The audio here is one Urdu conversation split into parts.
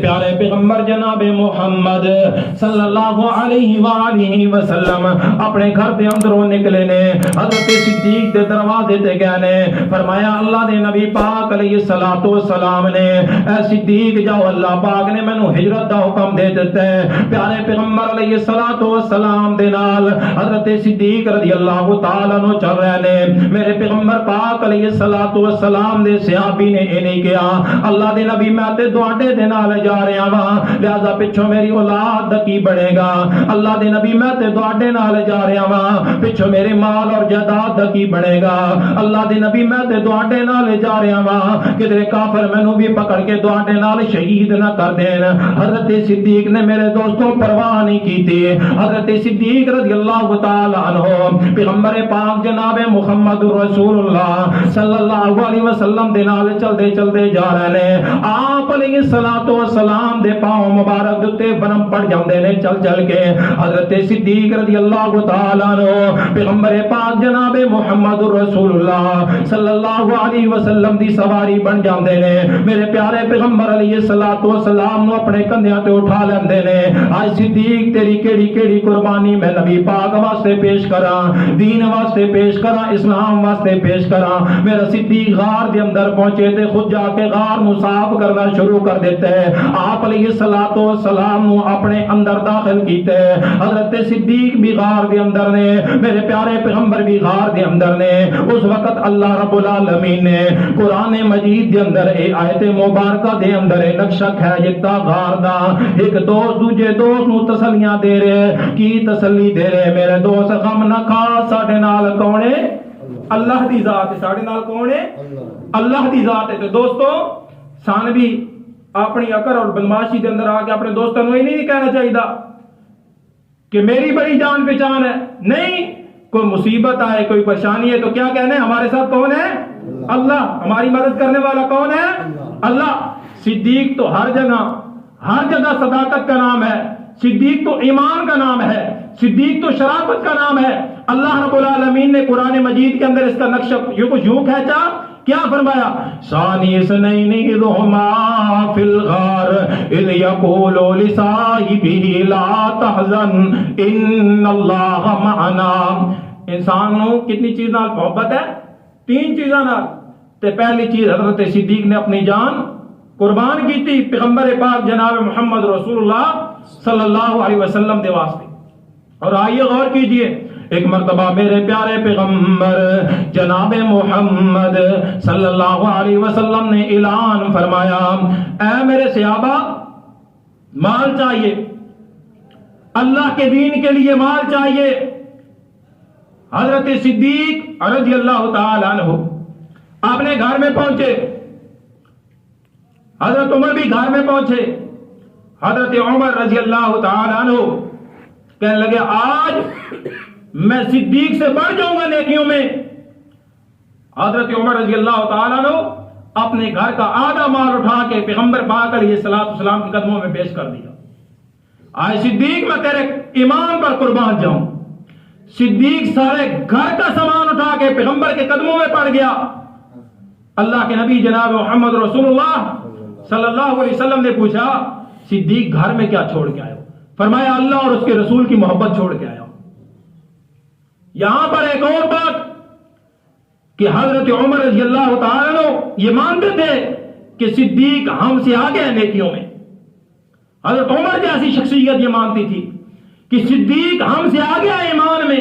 پیارے پیغمبر جناب محمد صلی اللہ علیہ وآلہ وسلم اپنے گھر دے اندروں نکلے نے، حضرت صدیق دے دروازے تے گئے نے، فرمایا اللہ دے نبی پاک علیہ الصلوۃ والسلام نے اے صدیق جاؤ، اللہ پاک نے مینوں ہجرت دا حکم دے دتا ہے۔ پیارے پیغمبر علیہ الصلوۃ والسلام دے نال حضرت صدیق رضی اللہ تعالی عنہ چل رہے نے۔ میرے پیغمبر پاک علیہ الصلوۃ والسلام دے صحابی نے اے نہیں کہا اللہ دے نبی میں تے تواڈے دے نال جا رہا وا، لہذا پچھوں میری اولاد دا کی بنے گا؟ اللہ دے نبی میں تے تواڈے نال جا رہا وا، پچھوں میرے مال اور جائیداد دا کی بنے گا؟ اللہ دے نبی میں تے تواڈے نال جا رہا وا، کدھر کافر مینوں بھی پکڑ کے تواڈے نال شہید نہ کر دین۔ حضرت صدیق نے میرے دوستوں پرواہ نہیں کی تھی۔ حضرت صدیق رضی اللہ تعالی عنہ پیغمبر پاک جناب محمد رسول اللہ صلی اللہ علیہ وسلم دے نال چلدے چلدے جا رہے نے، آپ علیہ الصلوۃ والسلام دے پاؤں مبارک تے برم پڑ جاندے نے چل چل کے۔ حضرت صدیق رضی اللہ تعالی عنہ پیغمبر پاک جناب محمد رسول اللہ صلی اللہ علیہ وسلم دی سواری بن جاندے نے۔ میرے پیارے پیغمبر علیہ الصلوۃ والسلام نو اپنے کندھیاں تے اٹھا لیندے نے۔ آج صدیق تیری کیڑی کیڑی قربانی میں نبی پاک واسطے پیش کراں، دین واسطے پیش کراں، اسلام واسطے پیش کراں۔ میرا صدیق غار دے اندر پہنچے تے خود جا کے غار نو صاف کرنا شروع کر دیتے ہیں۔ آپ علیہ الصلوۃ والسلام نو اپنے اندر داخل کیتے۔ حضرت صدیق بھی غار دے اندر نے، میرے پیارے پیغمبر بھی غار دے اندر نے۔ اس وقت اللہ رب العالمین نے قرآن مجید دے اندر اے آیت مبارکہ دے اندر نقشہ کھایا جتا غار دا، ایک دوست دوجے دوست نو تسلیاں دے رہے، کی تسلی دے رہے؟ میرے دوست غم نہ کھا، ساڈے نال کون ہے؟ اللہ دی ذات ہے۔ ساڈے نال کون ہے؟ اللہ دی ذات ہے۔ تو دوستو سان بھی اپنی عقل اور بدماشی دے اندر آ کے اپنے دوستوں کو یہ نہیں کہنا چاہیے کہ میری بڑی جان پہچان ہے۔ نہیں، کوئی مصیبت آئے، کوئی پریشانی ہے تو کیا کہنا ہے؟ ہمارے ساتھ کون ہے؟ اللہ۔ ہماری مدد کرنے والا کون ہے؟ اللہ۔ صدیق تو ہر جگہ صداقت کا نام ہے، صدیق تو ایمان کا نام ہے، صدیق تو شرافت کا نام ہے۔ اللہ رب العالمین نے قرآن مجید کے اندر اس کا نقشہ یوں کھینچا، کیا فرمایا؟ ثانی اثنین اذ ہما فی الغار اذ یقول لصاحبہ لا تحزن ان اللہ معنا۔ انسان نو کتنی چیز نال محبت ہے؟ 3 چیزاں نال۔ تے پہلی چیز حضرت صدیق نے اپنی جان قربان کی تھی پیغمبر پاک جناب محمد رسول اللہ صلی اللہ علیہ وسلم دے واسطے۔ اور آئیے غور کیجئے، ایک مرتبہ میرے پیارے پیغمبر جناب محمد صلی اللہ علیہ وسلم نے اعلان فرمایا، اے میرے صحابہ مال چاہیے، اللہ کے دین کے لیے مال چاہیے۔ حضرت صدیق رضی اللہ تعالی عنہ اپنے گھر میں پہنچے، حضرت عمر بھی گھر میں پہنچے۔ حضرت عمر رضی اللہ تعالی عنہ کہنے لگے آج میں صدیق سے بڑھ جاؤں گا نیکیوں میں۔ حضرت عمر رضی اللہ تعالی عنہ اپنے گھر کا آدھا مال اٹھا کے پیغمبر پاک علیہ السلام کے قدموں میں پیش کر دیا۔ آج صدیق میں تیرے ایمان پر قربان جاؤں۔ صدیق سارے گھر کا سامان اٹھا کے پیغمبر کے قدموں میں پڑ گیا۔ اللہ کے نبی جناب محمد رسول اللہ صلی اللہ علیہ وسلم نے پوچھا صدیق گھر میں کیا چھوڑ کے آئے ہو؟ فرمایا اللہ اور اس کے رسول کی محبت چھوڑ کے آیا ہوں۔ یہاں پر ایک اور بات کہ حضرت عمر رضی اللہ تعالیٰ عنہ یہ مانتے تھے کہ صدیق ہم سے آگے ہیں نیکیوں میں۔ حضرت عمر جیسی شخصیت یہ مانتی تھی کہ صدیق ہم سے آگے ہے ایمان میں،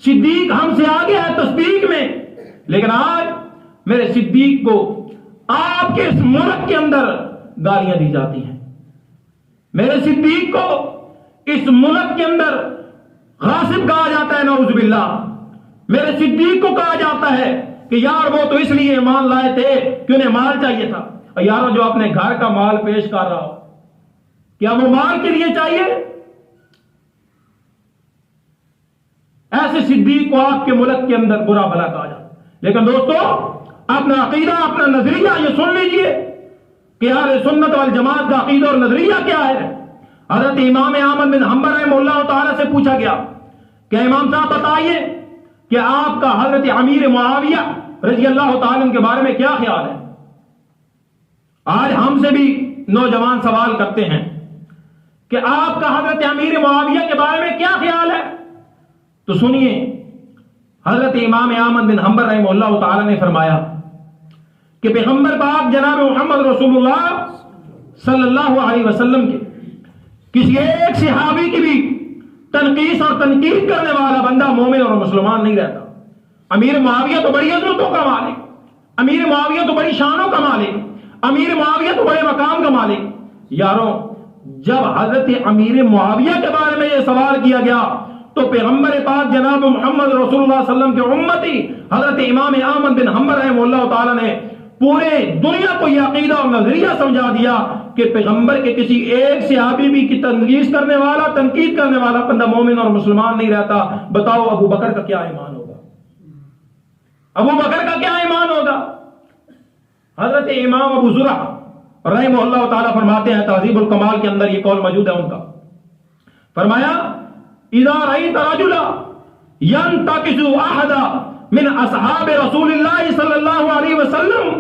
صدیق ہم سے آگے ہے تصدیق میں۔ لیکن آج میرے صدیق کو آپ کے اس ملک کے اندر گالیاں دی جاتی ہیں، میرے صدیق کو اس ملک کے اندر غاصب کہا جاتا ہے، نعوذ باللہ۔ میرے صدیق کو کہا جاتا ہے کہ یار وہ تو اس لیے ایمان لائے تھے کہ انہیں مال چاہیے تھا۔ اور یارو جو اپنے گھر کا مال پیش کر رہا ہو، کیا وہ مال کے لیے چاہیے؟ ایسے صدیق کو آپ کے ملک کے اندر برا بھلا کہا جاتا ہے۔ لیکن دوستو اپنا عقیدہ، اپنا نظریہ یہ سن لیجئے کہ اہل سنت والجماعت کا عقیدہ اور نظریہ کیا ہے۔ حضرت امام احمد بن حنبل رحمہ اللہ تعالی سے پوچھا گیا کہ امام صاحب بتائیے کہ آپ کا حضرت امیر معاویہ رضی اللہ تعالی عنہ کے بارے میں کیا خیال ہے؟ آج ہم سے بھی نوجوان سوال کرتے ہیں کہ آپ کا حضرت امیر معاویہ کے بارے میں کیا خیال ہے؟ تو سنیے، حضرت امام احمد بن حنبل رحمہ اللہ تعالی نے فرمایا کہ پیغمبر پاک جناب محمد رسول اللہ صلی اللہ علیہ وسلم کے کسی ایک صحابی کی بھی تنقیص اور تنقید کرنے والا بندہ مومن اور مسلمان نہیں رہتا۔ امیر معاویہ تو بڑی عظمتوں کا مالک، امیر معاویہ تو بڑی شانوں کا مالک، امیر معاویہ تو بڑے مقام کا مالک۔ یاروں، جب حضرت امیر معاویہ کے بارے میں یہ سوال کیا گیا تو پیغمبر پاک جناب محمد رسول اللہ صلی اللہ علیہ وسلم کے امتی حضرت امام احمد بن حنبل رحمہ اللہ تعالی نے پورے دنیا کو یہ عقیدہ اور نظریہ سمجھا دیا کہ پیغمبر کے کسی ایک صحابی بھی کی تنقید کرنے والا بندہ مومن اور مسلمان نہیں رہتا۔ بتاؤ ابو بکر کا کیا ایمان ہوگا؟ ابو بکر کا کیا ایمان ہوگا؟ حضرت امام ابو زرع رحمہ اللہ تعالیٰ فرماتے ہیں، تہذیب الکمال کے اندر یہ قول موجود ہے ان کا، فرمایا اذا رأيت رجلا ينتقص احدا من اصحاب رسول اللہ صلی اللہ علیہ وسلم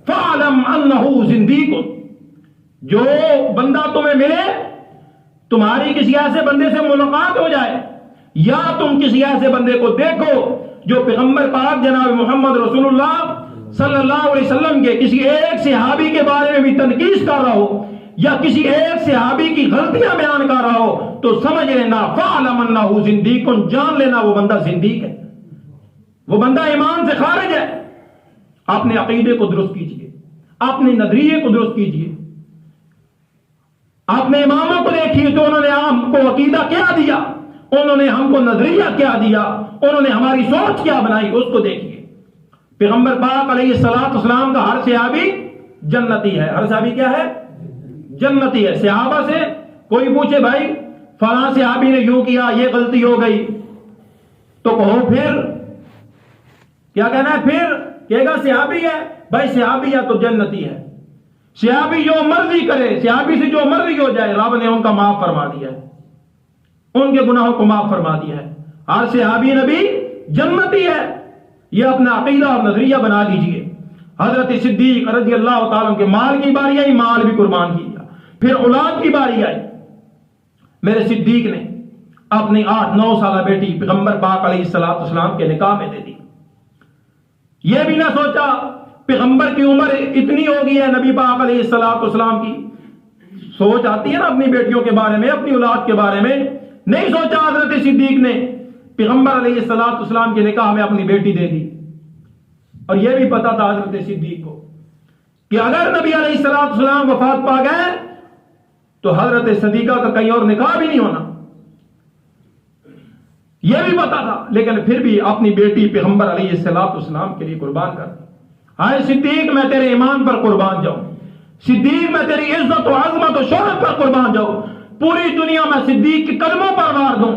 فاعلم انه زندیق۔ جو بندہ تمہیں ملے، تمہاری کسی ایسے بندے سے ملاقات ہو جائے یا تم کسی ایسے بندے کو دیکھو جو پیغمبر پاک جناب محمد رسول اللہ صلی اللہ علیہ وسلم کے کسی ایک صحابی کے بارے میں بھی تنقید کر رہا ہو یا کسی ایک صحابی کی غلطیاں بیان کر رہا ہو تو سمجھ لینا فاعلم انہ زندیق، جان لینا وہ بندہ زندیق ہے، وہ بندہ ایمان سے خارج ہے۔ اپنے عقیدے کو درست کیجئے، اپنے نظریے کو درست کیجئے، اپنے اماموں کو دیکھیے تو انہوں نے ہم کو عقیدہ کیا دیا، انہوں نے ہم کو نظریہ کیا دیا، انہوں نے ہماری سوچ کیا بنائی، اس کو دیکھیے۔ پیغمبر پاک علیہ السلام کا ہر صحابی جنتی ہے۔ ہر صحابی کیا ہے؟ جنتی ہے۔ صحابہ سے کوئی پوچھے بھائی فلاں صحابی نے یوں کیا، یہ غلطی ہو گئی، تو کہو پھر کیا کہنا ہے؟ پھر کہے گا صحابی ہے، بھائی صحابی ہے تو جنتی ہے۔ صحابی جو مرضی کرے، صحابی سے جو مرضی ہو جائے، رب نے ان کا معاف فرما دیا ہے، ان کے گناہوں کو معاف فرما دیا ہے۔ ہر صحابی نبی جنتی ہے، یہ اپنا عقیدہ اور نظریہ بنا لیجئے۔ حضرت صدیق رضی اللہ تعالیٰ کے مال کی باری آئی، مال بھی قربان کیا، پھر اولاد کی باری آئی، میرے صدیق نے اپنی 8-9 سالہ بیٹی پیغمبر پاک علیہ السلام کے نکاح میں دے دی۔ یہ بھی نہ سوچا پیغمبر کی عمر اتنی ہوگی ہے، نبی پاک علیہ السلام کی سوچ آتی ہے نا اپنی بیٹیوں کے بارے میں، اپنی اولاد کے بارے میں، نہیں سوچا حضرت صدیق نے پیغمبر علیہ السلام کے نکاح میں اپنی بیٹی دے دی۔ اور یہ بھی پتا تھا حضرت صدیق کو کہ اگر نبی علیہ السلام وفات پا گئے تو حضرت صدیقہ کا کہیں اور نکاح بھی نہیں ہونا، یہ بھی پتا تھا، لیکن پھر بھی اپنی بیٹی پیغمبر علیہ السلام کے لیے قربان کر دی۔ ہائے صدیق میں تیرے ایمان پر قربان جاؤں، صدیق میں تیری عزت و عظمت و شہرت پر قربان جاؤں، پوری دنیا میں صدیق کے قدموں پر وار دوں،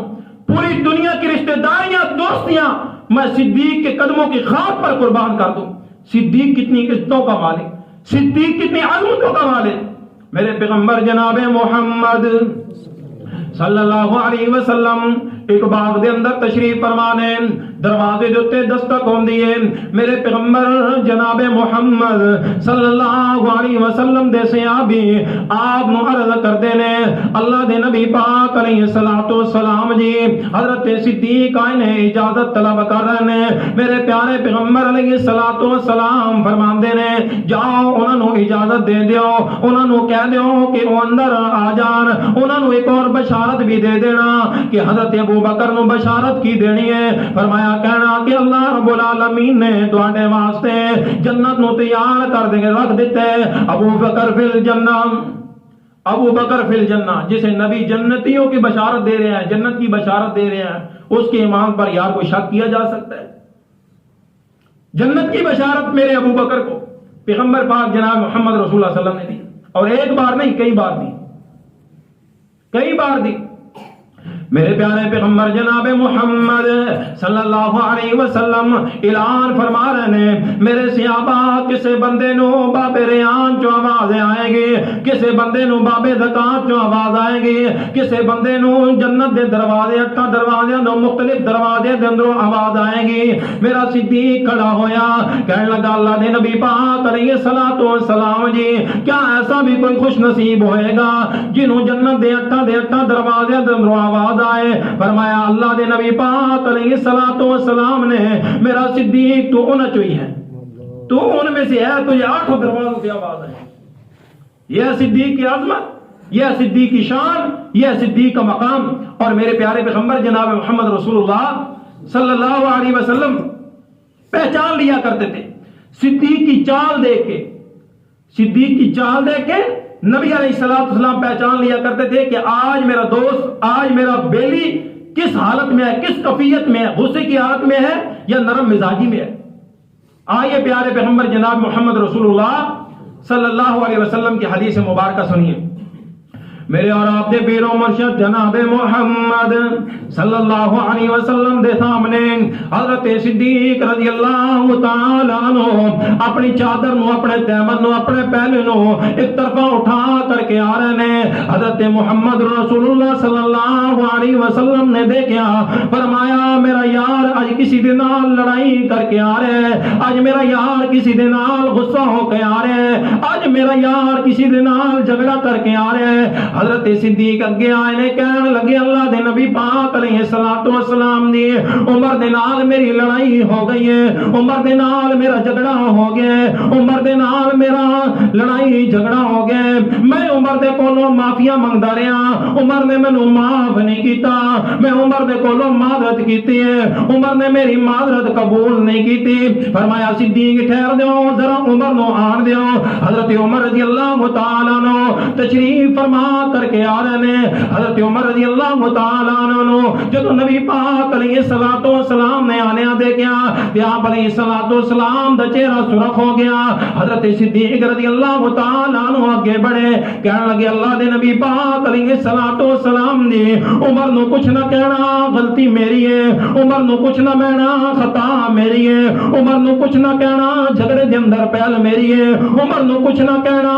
پوری دنیا کی رشتہ داریاں دوستیاں میں صدیق کے قدموں کی خاک پر قربان کر دوں۔ صدیق کتنی عزتوں کا مالک، صدیق کتنی عظمتوں کا مالک، میرے پیغمبر جناب محمد صلی اللہ علیہ وسلم ایک باغ دے اندر تشریف فرمانے، دروازے دے اوتے دستک ہوندی ہے، میرے پیغمبر جناب محمد صلی اللہ علیہ وسلم دے صحابی آپ نو عرض کردے نے، اللہ دے نبی پاک علیہ السلام جی حضرت صدیق آئے نے اجازت طلب کر رہے نے، میرے پیارے پیغمبر علیہ السلام فرماندے نے جاؤ انہاں نو اجازت دے دیو، انہاں نو کہہ دیو کہ وہ اندر آ جان، انہاں نو ایک اور بشارت بھی دے دینا کہ حضرت ابو بکر نو بشارت کی دینی ہے۔ فرمایا کہنا کہ اللہ رب العالمین نے تواڈے واسطے جنت نو تیار کر دے رکھ دیتے، ابو بکر فی الجنہ، ابو بکر فی الجنہ، جسے نبی جنتیوں کی بشارت دے رہے ہیں، جنت کی بشارت دے رہے ہیں، اس کے ایمان پر یار کوئی شک کیا جا سکتا ہے؟ جنت کی بشارت میرے ابو بکر کو پیغمبر پاک جناب محمد رسول اللہ صلی اللہ علیہ وسلم نے دی، اور ایک بار نہیں کئی بار دی، کئی بار دی۔ میرے پیارے پیغمبر جناب محمد صلی اللہ علیہ وسلم اعلان فرما رہے ہیں میرے صحابہ کسے بندے نو باب ریان جو آواز آئے گی, کسے بندے نو باب زکات جو آواز آئے گی, کسے بندے نو جنت دے دروازے اٹھا دروازے نو مختلف دروازے دے اندروں آواز آئے گی. میرا صدیق کھڑا ہویا کہنے لگا اللہ دے نبی پاک علیہ الصلوۃ والسلام جی کیا ایسا بھی کوئی خوش نصیب ہوئے گا جنہوں جنت دے اٹھا دروازے دے اندروں آواز آئے. فرمایا اللہ دے نبی پاک علیہ الصلوۃ والسلام نے میرا صدیق تو ان چوئی ہے, تو ان میں سے ہے, تجھے 8 دروازوں سے آواز آئے. یہ صدیق کی عظمت, یہ صدیق کی شان, یہ صدیق کا مقام. اور میرے پیارے پیغمبر جناب محمد رسول اللہ صلی اللہ علیہ وسلم پہچان لیا کرتے تھے صدیق کی چال دیکھ کے, صدیق کی چال دیکھ کے نبی علیہ السلام پہچان لیا کرتے تھے کہ آج میرا دوست, آج میرا بیلی کس حالت میں ہے, کس کیفیت میں ہے, غصے کی حالت میں ہے یا نرم مزاجی میں ہے. آئیے پیارے پیغمبر جناب محمد رسول اللہ صلی اللہ علیہ وسلم کی حدیث مبارکہ سنیے. میرے اور آپ دے پیر و مرشد جناب محمد صلی اللہ علیہ وسلم دے سامنے حضرت صدیق رضی اللہ تعالی عنہ اپنی چادر نو, اپنے تیمن نو, اپنے پہلے نو ایک طرفہ اٹھا کر کے آ رہے نے. حضرت محمد رسول اللہ صلی اللہ علیہ وسلم نے دیکھا, فرمایا میرا یار آج کسی دے نال لڑائی کر کے آ رہے, آج میرا یار کسی دے نال غصہ ہو کے آ رہے, آج میرا یار کسی دے نال جھگڑا کر کے آ رہے. حضرت صدیق اگے آئے نے کہنے لگے اللہ دے نبی پاک علیہ الصلوۃ والسلام دی عمر دے نال میری لڑائی ہو گئی ہے, عمر دے نال میرا جھگڑا ہو گیا ہے, عمر دے نال میرا لڑائی جھگڑا ہو گیا ہے. میں عمر دے کولوں معافیاں منگدا رہا, عمر نے مینوں معاف نہیں کیتا, میں عمر دے کولوں معذرت کیتی ہے, عمر نے میری معذرت قبول نہیں کیتی. فرمایا صدیق ٹھہر دیو, ذرا عمر نو آن دیو. حضرت عمر رضی اللہ تعالی عنہ تشریف فرما کر کے آ رہے ہیں. حضرت عمر رضی اللہ تعالی عنہ جب نبی پاک علیہ الصلوۃ والسلام نے آنے دیکھا کہ آپ علیہ الصلوۃ والسلام دا چہرہ سرخ ہو گیا. حضرت صدیق رضی اللہ تعالی عنہ آگے بڑھے, کہنے لگے اللہ دے نبی پاک علیہ الصلوۃ والسلام نے عمر نو کچھ نہ کہنا غلطی میری ہے, عمر نو کچھ نہ کہنا خطا میری ہے, عمر نو کچھ نہ کہنا جھگڑے دے اندر پہل میری ہے, عمر نو کچھ نہ کہنا.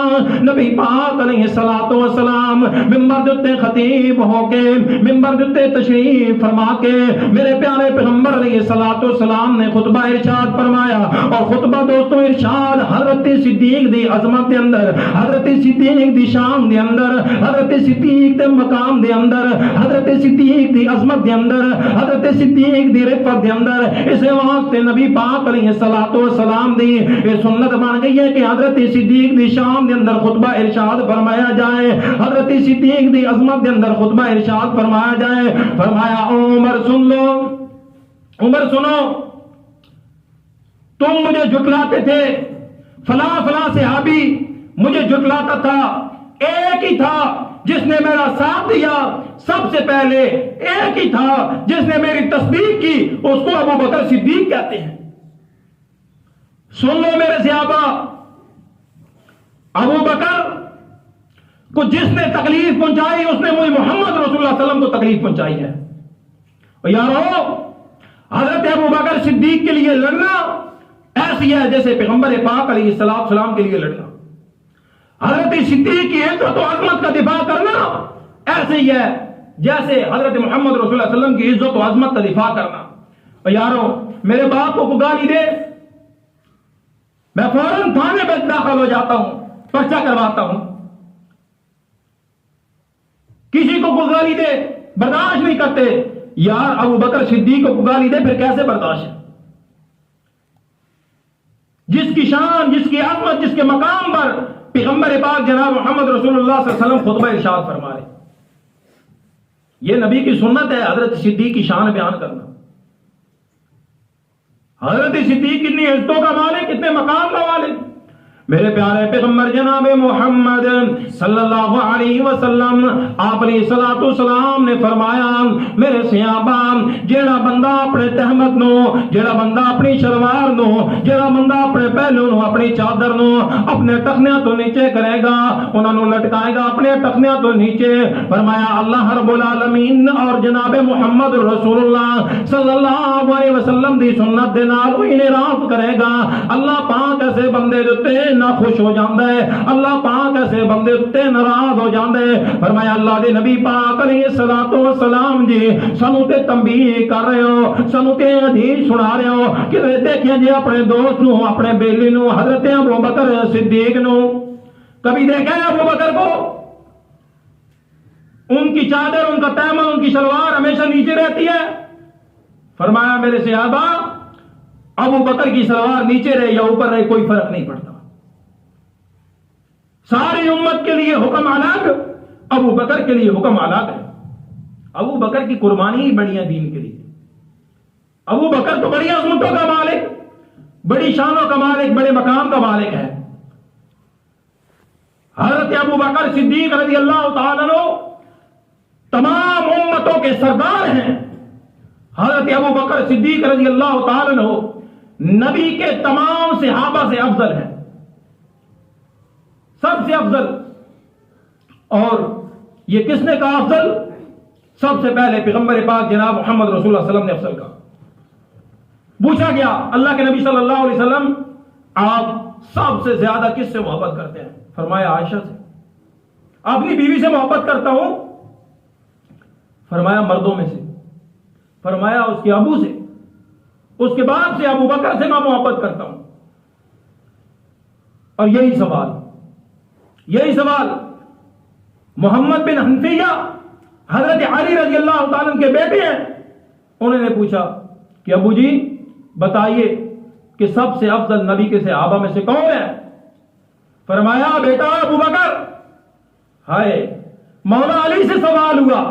نبی پاک علیہ الصلوۃ والسلام منبر دے خطیب ہو کے, منبر دے تشریف فرما کے میرے پیارے پیغمبر علیہ الصلوۃ والسلام نے خطبہ ارشاد فرمایا. اور خطبہ دوستو ارشاد حضرت صدیق دی عظمت دے اندر, حضرت صدیق دی شان دے اندر, حضرت صدیق دے مقام دے اندر, حضرت صدیق دی عظمت دے اندر, حضرت صدیق دی رفعت دے اندر, اس واسطے نبی پاک علیہ الصلوۃ والسلام دی یہ سنت بن گئی ہے کہ حضرت صدیق دی شان دے اندر خطبہ ارشاد فرمایا جائے, حضرت صدیق دی عظمت دے اندر خطبہ ارشاد فرمایا جائے. فرمایا عمر سن لو, عمر سنو, تم مجھے جھٹلاتے تھے, فلاں فلاں صحابی مجھے جھٹلاتا تھا, ایک ہی تھا جس نے میرا ساتھ دیا, سب سے پہلے ایک ہی تھا جس نے میری تصدیق کی, اس کو ابو بکر صدیق کہتے ہیں. سن لو میرے صحابہ, ابو بکر کو جس نے تکلیف پہنچائی اس نے مجھے محمد رسول اللہ صلی اللہ علیہ وسلم کو تکلیف پہنچائی ہے. اور یارو حضرت ابو بکر صدیق کے لیے لڑنا ایسی ہے جیسے پیغمبر پاک علیہ السلام کے لیے لڑنا. حضرت صدیق کی عزت و عظمت کا دفاع کرنا ایسے ہی ہے جیسے حضرت محمد رسول اللہ صلی اللہ علیہ وسلم کی عزت و عظمت کا دفاع کرنا. اور یارو میرے باپ کو گالی دے, میں فوراً تھانے میں داخل ہو جاتا ہوں, پرچہ کرواتا ہوں. کسی کو گالی دے برداشت نہیں کرتے, یار ابو بکر صدیق کو گالی دے پھر کیسے برداشت ہے؟ جس کی شان, جس کی عظمت, جس کے مقام پر پیغمبر پاک جناب محمد رسول اللہ صلی اللہ علیہ وسلم خطبہ ارشاد فرما رہے. یہ نبی کی سنت ہے حضرت صدیق کی شان بیان کرنا. حضرت صدیق کتنی عزتوں کا مالک, کتنے مقام کا مالک. میرے پیارے پیغمبر جناب محمد صلی اللہ علیہ وسلم آپ علیہ الصلوۃ والسلام نے فرمایا میرے صحابہ جیڑا بندہ اپنے تہمت نو جیڑا بندہ اپنی شلوار نو جیڑا بندہ اپنے پہلو نو اپنی چادر نو اپنے ٹخنیاں تو نیچے کرے گا انہاں نو لٹکائے گا اپنے ٹخنیاں تو نیچے فرمایا اللہ رب العالمین اور جناب محمد رسول اللہ صلی اللہ علیہ وسلم دی سنت دے نال انہیں راض کرے گا اللہ پاک ایسے بندے دے نہ خوش ہو جاندے اللہ پاک ایسے بندے تے ناراض ہو جاندے فرمایا اللہ دے نبی پاک علیہ الصلوۃ والسلام جی سانو تے تنبیہ کر رہے ہو سانو تے حدیث سنا رہے ہو کہ دیکھیں جی اپنے دوست نو اپنے بیلی نو حضرت ابوبکر صدیق نو کبھی دیکھا ہے ابو بکر کو ان کی چادر ان کا تیمم ان کی شلوار ہمیشہ نیچے رہتی ہے فرمایا میرے صحابہ ابو بکر کی شلوار نیچے رہے یا اوپر رہے کوئی فرق نہیں پڑتا ساری امت کے لیے حکم الگ ابو بکر کے لیے حکم الگ ہے ابو بکر کی قربانی ہی بڑی ہے دین کے لیے ابو بکر تو بڑی عظمتوں کا مالک بڑی شانوں کا مالک بڑے مقام کا مالک ہے حضرت ابو بکر صدیق رضی اللہ تعالیٰ عنہ تمام امتوں کے سردار ہیں حضرت ابو بکر صدیق رضی اللہ تعالیٰ عنہ نبی کے تمام صحابہ سے افضل ہیں سب سے افضل اور یہ کس نے کہا افضل سب سے پہلے پیغمبر پاک جناب محمد رسول اللہ صلی اللہ علیہ وسلم نے افضل کہا پوچھا گیا اللہ کے نبی صلی اللہ علیہ وسلم آپ سب سے زیادہ کس سے محبت کرتے ہیں فرمایا عائشہ سے اپنی بیوی سے محبت کرتا ہوں فرمایا مردوں میں سے فرمایا اس کے ابو سے اس کے باپ سے ابو بکر سے میں محبت کرتا ہوں اور یہی سوال محمد بن حنفیہ حضرت علی رضی اللہ تعالیٰ کے بیٹے ہیں انہوں نے پوچھا کہ ابو جی بتائیے کہ سب سے افضل نبی کے صحابہ میں سے کون ہے فرمایا بیٹا ابو بکر ہائے مولا علی سے سوال ہوا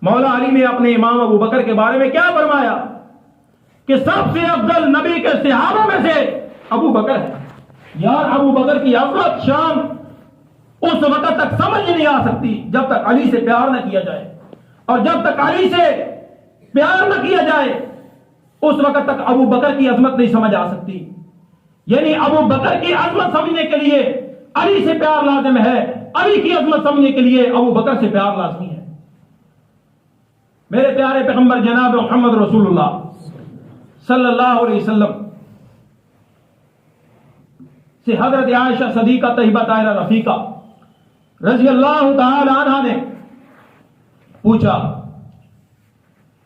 مولا علی نے اپنے امام ابو بکر کے بارے میں کیا فرمایا کہ سب سے افضل نبی کے صحابہ میں سے ابو بکر ہے یار ابو بکر کی عظمت شان اس وقت تک سمجھ نہیں آ سکتی جب تک علی سے پیار نہ کیا جائے اور جب تک علی سے پیار نہ کیا جائے اس وقت تک ابو بکر کی عظمت نہیں سمجھ آ سکتی یعنی ابو بکر کی عظمت سمجھنے کے لیے علی سے پیار لازم ہے علی کی عظمت سمجھنے کے لیے ابو بکر سے پیار لازمی ہے میرے پیارے پیغمبر جناب محمد رسول اللہ صلی اللہ علیہ وسلم سے حضرت عائشہ صدیقہ طیبہ طاہرہ رفیقہ رضی اللہ تعالی عنہا نے پوچھا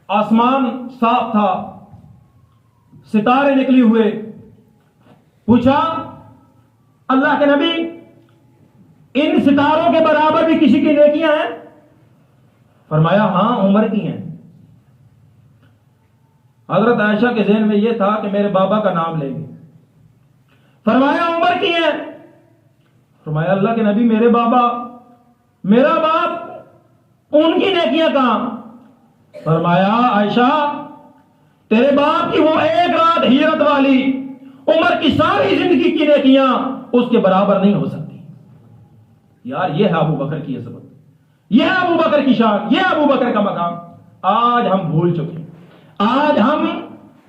آسمان صاف تھا ستارے نکلی ہوئے پوچھا اللہ کے نبی ان ستاروں کے برابر بھی کسی کی نیکیاں ہیں فرمایا ہاں عمر کی ہیں حضرت عائشہ کے ذہن میں یہ تھا کہ میرے بابا کا نام لیں گے فرمایا عمر کی ہیں فرمایا اللہ کے نبی میرے بابا میرا باپ ان کی نیکیاں کہاں فرمایا عائشہ تیرے باپ کی وہ ایک رات ہجرت والی عمر کی ساری زندگی کی نیکیاں اس کے برابر نہیں ہو سکتی یار یہ ہے ابو بکر کی عظمت یہ ہے ابو بکر کی شان یہ ہے ابو بکر کا مقام آج ہم بھول چکے ہیں آج ہم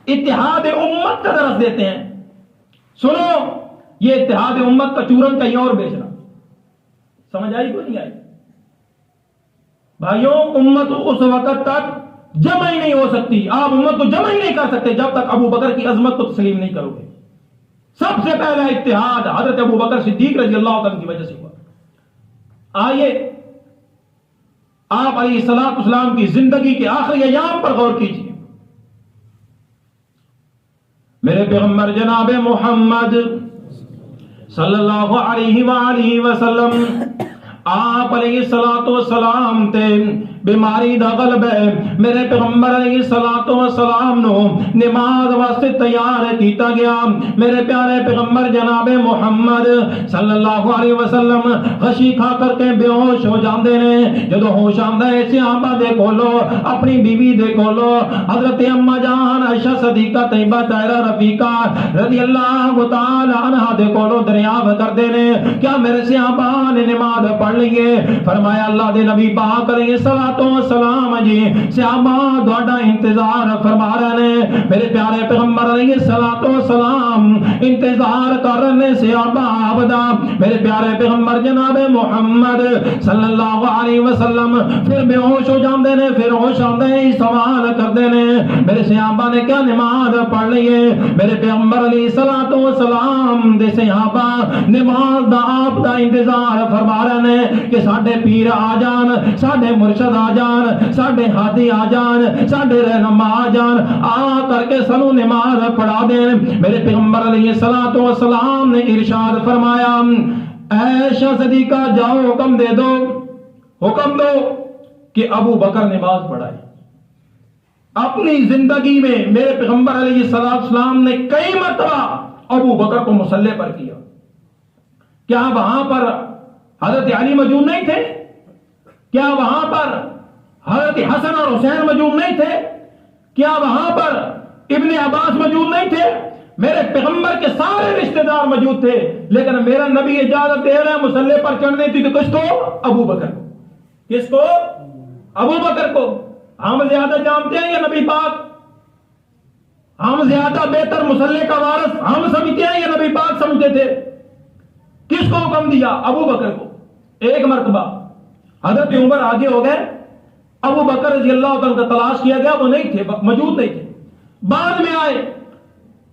اتحاد امت کا درس دیتے ہیں سنو یہ اتحاد امت کا چورن کہیں اور بیچنا سمجھ آئی کو نہیں آئی بھائیوں امت اس وقت تک جمع ہی نہیں ہو سکتی آپ امت کو جمع ہی نہیں کر سکتے جب تک ابو بکر کی عظمت کو تسلیم نہیں کرو گے سب سے پہلا اتحاد حضرت ابو بکر صدیق رضی اللہ عنہ کی وجہ سے ہوا آئیے آپ علیہ الصلوۃ والسلام کی زندگی کے آخری ایام پر غور کیجیے میرے پیغمبر جناب محمد صلی اللہ علیہ وآلہ وسلم آپ علیہ الصلوۃ والسلام تے بیماری دا غلبہ میرے پیغمبر علیہ الصلوۃ والسلام نو نماز واسطے تیار کیتا گیا. میرے پیارے پیغمبر جناب محمد صلی اللہ علیہ وسلم غشی کھا کر کے بے ہوش ہو جاندے نے. جدو ہوش آندا ہے صحابہ دے کولو اپنی بیوی دے کولو حضرت اما جان عائشہ صدیقہ طیبہ طاہرہ رفیقہ رضی اللہ تعالی عنہا دے کولو دریافت کردے نے کیا میرے صحابہ نے نماز پڑھ لیے؟ فرمایا اللہ دے نبی پاک علیہ الصلوۃ والسلام جی صحابہ تہاڈا انتظار فرما رہے نے. میرے پیارے پیغمبر علیہ الصلوۃ والسلام انتظار کر رہے نے صحابہ عبدا. میرے پیارے پیغمبر جناب محمد صلی اللہ علیہ وسلم پھر بے ہوش ہو جاندے نے. پھر ہوش آندے ہی سوال کردے نے میرے صحابہ نے کیا نماز پڑھ لی ہے؟ میرے پیغمبر علیہ الصلوۃ والسلام دے صحابہ نماز دا آپ دا انتظار فرما رہے نے کہ ساڈے پیر آ جان، ساڈے مرشد آ جان، ساڈے ہادی آ جان، ساڈے رہنما آ جان، آ کر کے سنو نماز پڑھا دیں. میرے پیغمبر علیہ الصلوۃ والسلام نے ارشاد فرمایا عائشہ صدیقہ جاؤ حکم دے دو، حکم دو کہ ابو بکر نماز پڑھائے. اپنی زندگی میں میرے پیغمبر علیہ السلام نے کئی مرتبہ ابو بکر کو مصلی پر کیا. کیا وہاں پر حضرت علی موجود نہیں تھے؟ کیا وہاں پر حضرت حسن اور حسین موجود نہیں تھے؟ کیا وہاں پر ابن عباس موجود نہیں تھے؟ میرے پیغمبر کے سارے رشتہ دار موجود تھے، لیکن میرا نبی اجازت دے رہا ہے مصلی پر چڑھنے کی تو کس کو؟ ابو بکر کو. کس کو؟ ابو بکر کو. ہم زیادہ جانتے ہیں یا نبی پاک؟ ہم زیادہ بہتر مصلی کا وارث ہم سمجھتے ہیں یا نبی پاک سمجھتے تھے؟ کس کو حکم دیا؟ ابو بکر کو. ایک مرتبہ حضرت عمر آگے ہو گئے، ابو بکر رضی اللہ عنہ کا تلاش کیا گیا، وہ نہیں تھے، موجود نہیں تھے. بعد میں آئے.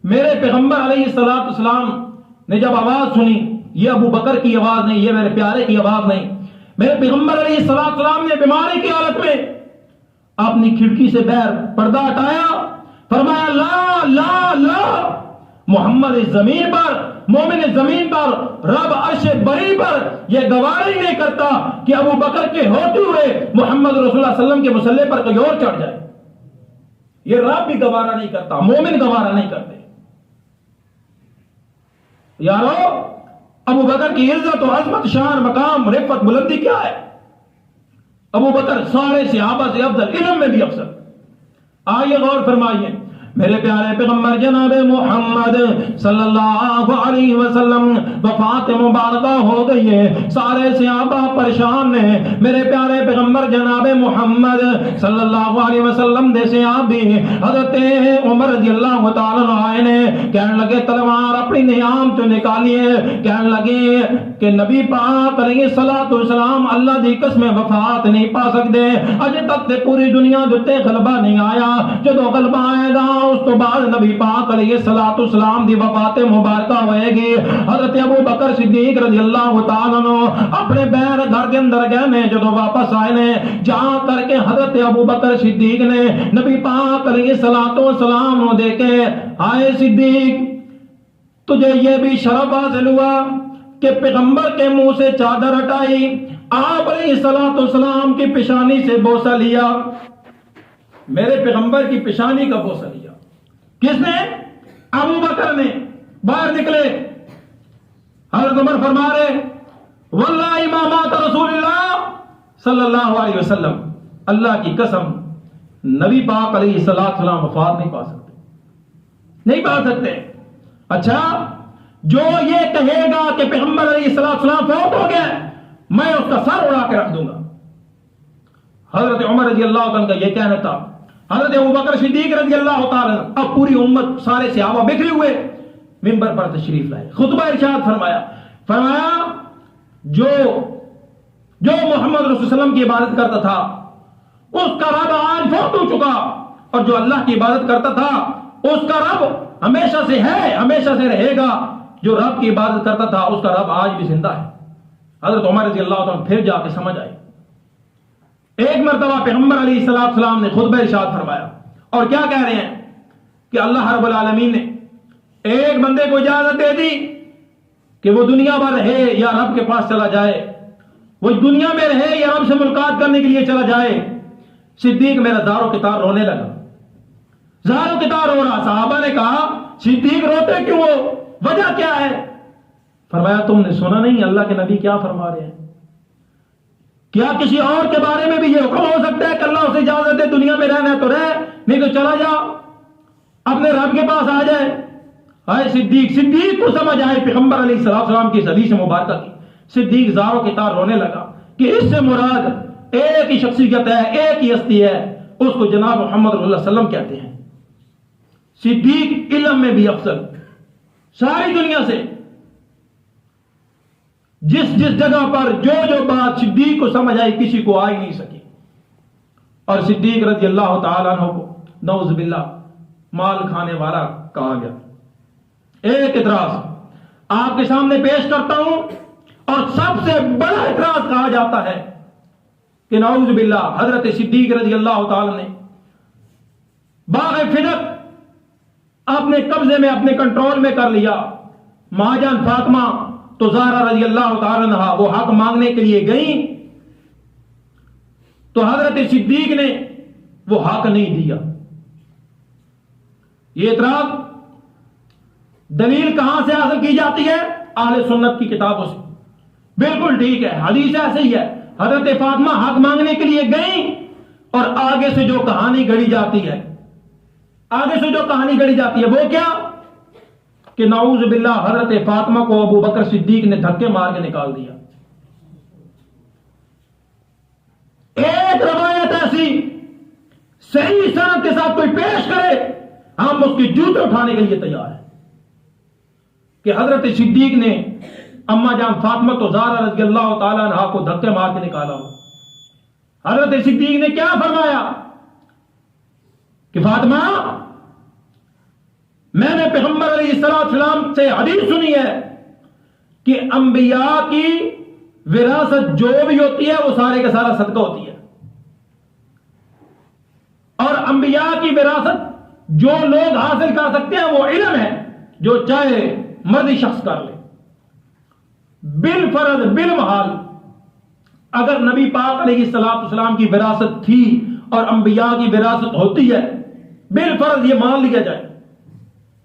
میرے پیغمبر علیہ السلام نے جب آواز سنی، یہ ابو بکر کی آواز نہیں، یہ میرے پیارے کی آواز نہیں. میرے پیغمبر علیہ السلام نے بیماری کی حالت میں اپنی کھڑکی سے باہر پردہ ہٹایا، فرمایا لا لا لا، محمد اس زمین پر، مومن اس زمین پر، رب عرش بری پر یہ گوارا ہی نہیں کرتا کہ ابو بکر کے ہوتے ہوئے محمد رسول اللہ صلی اللہ علیہ وسلم کے مصلی پر کوئی اور چڑھ جائے. یہ رب بھی گوارا نہیں کرتا، مومن گوارا نہیں کرتے. یارو ابو بکر کی عزت و عظمت، شان، مقام، رفعت، بلندی کیا ہے؟ ابو بکر سارے صحابہ سے افضل، علم میں بھی افضل. آئیے غور فرمائیے، میرے پیارے پیغمبر جناب محمد صلی اللہ علیہ وسلم وفات مبارکہ ہو گئی ہے، سارے صحابہ پریشان نے. میرے پیارے پیغمبر جناب محمد صلی اللہ علیہ وسلم دے صحابی حضرت عمر رضی اللہ تعالیٰ عنہ نے کہنے لگے تلوار اپنی نیام تو نکالیے. کہنے لگے کہ نبی پاک علیہ الصلوۃ والسلام اللہ دی قسم وفات نہیں پا سکتے، اجے تک تے پوری دنیا دے غلبہ نہیں آیا. جدو غلبہ آئے گا اس تو بعد نبی پاک علیہ الصلوۃ والسلام دی وفات مبارکہ ہوئے گی. حضرت ابو بکر صدیق رضی اللہ تعالیٰ عنہ اپنے بہر گھر کے اندر گئے نے. جدو واپس آئے نے جا کر کے حضرت ابو بکر صدیق نے نبی پاک علیہ الصلوۃ والسلام کو دیکھے، آئے صدیق تجھے یہ بھی شرف حاصل ہوا کہ پیغمبر کے منہ سے چادر ہٹائی، آپ علیہ الصلوۃ والسلام کی پیشانی سے بوسہ لیا. میرے پیغمبر کی پیشانی کا بوسہ لیا. کس نے؟ ابو بکر نے. باہر نکلے، حضرت عمر فرما رہے واللہ ما مات رسول اللہ صلی اللہ علیہ وسلم، اللہ کی قسم نبی پاک علیہ السلام وفات نہیں پا سکتے، نہیں پا سکتے. اچھا جو یہ کہے گا کہ پیغمبر علیہ السلام فوت ہو گیا میں اس کا سر اڑا کے رکھ دوں گا. حضرت عمر رضی اللہ عنہ کا یہ کہنا تھا. حضرت ابوبکر صدیق رضی اللہ تعالی اب پوری امت سارے صحابہ بکھرے ہوئے منبر پر تشریف لائے، خطبہ ارشاد فرمایا جو محمد رسول اللہ علیہ وسلم کی عبادت کرتا تھا اس کا رب آج فوت ہو چکا، اور جو اللہ کی عبادت کرتا تھا اس کا رب ہمیشہ سے ہے، ہمیشہ سے رہے گا. جو رب کی عبادت کرتا تھا اس کا رب آج بھی زندہ ہے. حضرت عمر رضی اللہ عنہ پھر جا کے سمجھ آئی. ایک مرتبہ پیغمبر علیہ السلام نے خطبہ ارشاد فرمایا اور کیا کہہ رہے ہیں کہ اللہ رب العالمین نے ایک بندے کو اجازت دے دی کہ وہ دنیا بھر رہے یا رب کے پاس چلا جائے. وہ دنیا میں رہے یا رب سے ملاقات کرنے کے لیے چلا جائے. صدیق میرا زاروں کی تار رونے لگا. زاروں کی تار رو رہا. صحابہ نے کہا صدیق روتے کیوں ہو, وجہ کیا ہے؟ فرمایا تم نے سنا نہیں اللہ کے نبی کیا فرما رہے ہیں؟ کیا کسی اور کے بارے میں بھی یہ حکم ہو سکتا ہے کہ اللہ اسے اجازت دے دنیا میں رہنا ہے تو رہ, نہیں تو چلا جا اپنے رب کے پاس آ جائے. آئے صدیق کو سمجھ آئے پیغمبر علیہ السلام کی حدیث مبارکہ کی. صدیق زاروں کی تار رونے لگا کہ اس سے مراد ایک ہی شخصیت ہے, ایک ہی ہستی ہے, اس کو جناب محمد صلی اللہ علیہ وسلم کہتے ہیں. صدیق علم میں بھی افضل ساری دنیا سے. جس جگہ پر جو بات صدیق کو سمجھ آئی کسی کو آ ہی نہیں سکی. اور صدیق رضی اللہ تعالیٰ عنہ کو نعوذ باللہ مال کھانے والا کہا گیا. ایک اعتراض آپ کے سامنے پیش کرتا ہوں اور سب سے بڑا اعتراض کہا جاتا ہے کہ نعوذ باللہ حضرت صدیق رضی اللہ تعالیٰ نے باغ فدق اپنے قبضے میں اپنے کنٹرول میں کر لیا. ماں جان فاطمہ تو زہرا رضی اللہ تعالیٰ عنہا وہ حق مانگنے کے لیے گئیں تو حضرت صدیق نے وہ حق نہیں دیا. یہ اعتراض دلیل کہاں سے حاصل کی جاتی ہے؟ اہل سنت کی کتابوں سے. بالکل ٹھیک ہے, حدیث ایسے ہی ہے. حضرت فاطمہ حق مانگنے کے لیے گئیں اور آگے سے جو کہانی گڑی جاتی ہے وہ کیا کہ نعوذ باللہ حضرت فاطمہ کو ابو بکر صدیق نے دھکے مار کے نکال دیا. ایک روایت ایسی صحیح سند کے ساتھ کوئی پیش کرے ہم اس کی جوتے اٹھانے کے لیے تیار ہیں کہ حضرت صدیق نے اما جان فاطمہ تو زہرا رضی اللہ تعالیٰ عنہا کو دھکے مار کے نکالا ہو. حضرت صدیق نے کیا فرمایا کہ فاطمہ میں نے پیغمبر علیہ السلام سے حدیث سنی ہے کہ انبیاء کی وراثت جو بھی ہوتی ہے وہ سارے کا سارا صدقہ ہوتی ہے, اور انبیاء کی وراثت جو لوگ حاصل کر سکتے ہیں وہ علم ہے جو چاہے مرضی شخص کر لے. بالفرض بالمحال اگر نبی پاک علیہ السلام کی وراثت تھی اور انبیاء کی وراثت ہوتی ہے, بالفرض یہ مان لیا جائے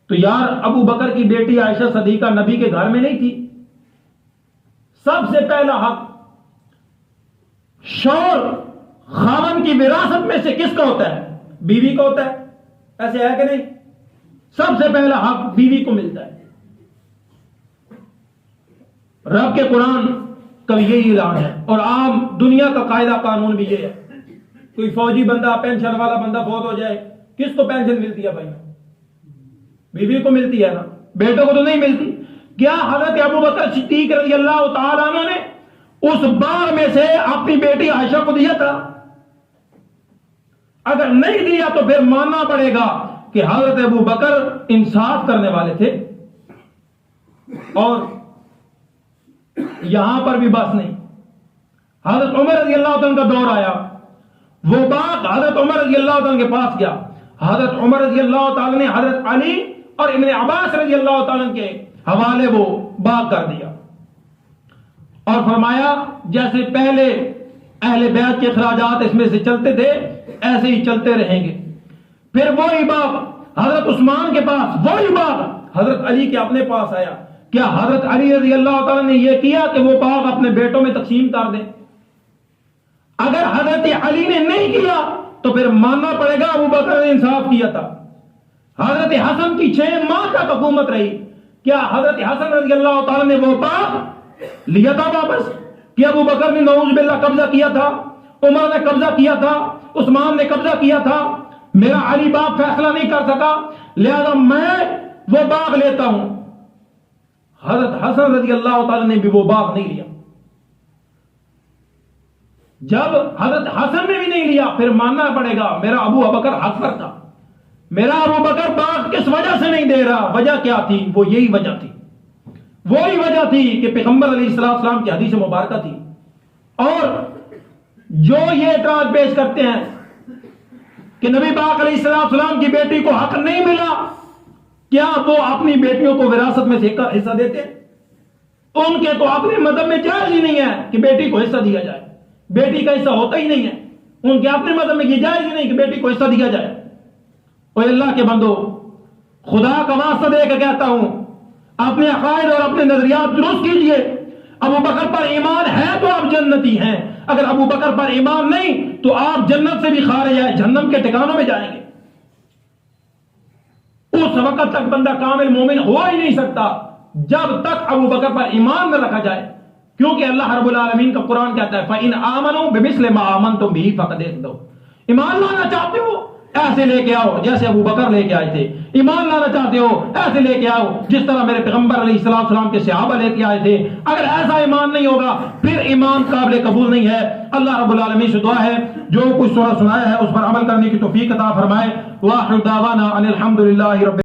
تو یار ابو بکر کی بیٹی عائشہ صدیقہ نبی کے گھر میں نہیں تھی؟ سب سے پہلا حق شور خاوند کی وراثت میں سے کس کا ہوتا ہے؟ بیوی کا ہوتا ہے. ایسے ہے کہ نہیں؟ سب سے پہلا حق بیوی کو ملتا ہے. رب کے قرآن کا یہی اعلان ہے اور عام دنیا کا قاعدہ قانون بھی یہ ہے. کوئی فوجی بندہ پینشن والا بندہ فوت ہو جائے, کس کو پینشن ملتی ہے بھائی؟ بیوی کو ملتی ہے نا, بیٹوں کو تو نہیں ملتی. کیا حضرت ابو بکر صدیق رضی اللہ تعالیٰ عنہ نے اس باغ میں سے اپنی بیٹی عائشہ کو دیا تھا؟ اگر نہیں دیا تو پھر ماننا پڑے گا کہ حضرت ابو بکر انصاف کرنے والے تھے. اور یہاں پر بھی بس نہیں, حضرت عمر رضی اللہ تعالیٰ کا دور آیا, وہ باغ حضرت عمر رضی اللہ تعالیٰ کے پاس گیا. حضرت عمر رضی اللہ تعالیٰ نے حضرت علی اور ابن عباس رضی اللہ تعالیٰ کے حوالے وہ باغ کر دیا اور فرمایا جیسے پہلے اہل بیت کے اخراجات اس میں سے چلتے تھے ایسے ہی چلتے رہیں گے. پھر وہی باغ حضرت عثمان کے پاس, وہی باغ حضرت علی کے اپنے پاس آیا. کیا حضرت علی رضی اللہ تعالیٰ نے یہ کیا کہ وہ باغ اپنے بیٹوں میں تقسیم کر دیں؟ اگر حضرت علی نے نہیں کیا تو پھر ماننا پڑے گا ابو بکر نے انصاف کیا تھا. حضرت حسن کی 6 ماہ تک حکومت رہی, کیا حضرت حسن رضی اللہ تعالیٰ نے وہ باغ لیا تھا واپس؟ کیا ابو بکر نے نعوذ باللہ قبضہ کیا تھا؟ عمر نے قبضہ کیا تھا؟ عثمان نے قبضہ کیا تھا؟ میرا علی باپ فیصلہ نہیں کر سکا لہذا میں وہ باغ لیتا ہوں. حضرت حسن رضی اللہ تعالیٰ نے بھی وہ باغ نہیں لیا. جب حضرت حسن نے بھی نہیں لیا پھر ماننا پڑے گا میرا ابو بکر حسر تھا. میرا ابو بکر باغ کس وجہ سے نہیں دے رہا؟ وجہ کیا تھی؟ وہ یہی وجہ تھی, وہی وجہ تھی کہ پیغمبر علیہ السلام کی حدیث مبارکہ تھی. اور جو یہ اعتراض پیش کرتے ہیں کہ نبی پاک علیہ السلام کی بیٹی کو حق نہیں ملا, کیا وہ اپنی بیٹیوں کو وراثت میں سے حصہ دیتے؟ ان کے تو اپنے مذہب میں جائز ہی نہیں ہے کہ بیٹی کو حصہ دیا جائے، بیٹی کا حصہ ہوتا ہی نہیں ہے، ان کے اپنے مذہب میں یہ جائز ہی نہیں کہ بیٹی کو حصہ دیا جائے۔ اور اللہ کے بندو، خدا کا واسطہ دے کے کہتا ہوں، اپنے عقائد اور اپنے نظریات درست کیجئے۔ ابو بکر پر ایمان ہے تو آپ جنتی ہیں، اگر ابو بکر پر ایمان نہیں تو آپ جنت سے بھی خارج ہیں، جہنم کے ٹھکانوں میں جائیں گے۔ اس وقت تک بندہ کامل مومن ہو ہی نہیں سکتا جب تک ابو بکر پر ایمان نہ رکھا جائے، کیونکہ اللہ رب العالمین کا قرآن کہتا ہے فَإِنْ آمَنُوا بِمِثْلِ مَا آمَنْتُمْ بِهِ فَقَدِ اهْتَدَوْا۔ ایمان لانا چاہتے ہو ایسے لے کے آؤ جیسے ابو بکر لے کے آئے تھے، ایمان لانا چاہتے ہو ایسے لے کے آؤ جس طرح میرے پیغمبر علیہ السلام کے صحابہ لے کے آئے تھے۔ اگر ایسا ایمان نہیں ہوگا پھر ایمان قابل قبول نہیں ہے۔ اللہ رب العالمین سے دعا ہے جو کچھ سنا ہے اس پر عمل کرنے کی توفیق عطا فرمائے۔ وآخر دعوانا ان الحمد للہ رب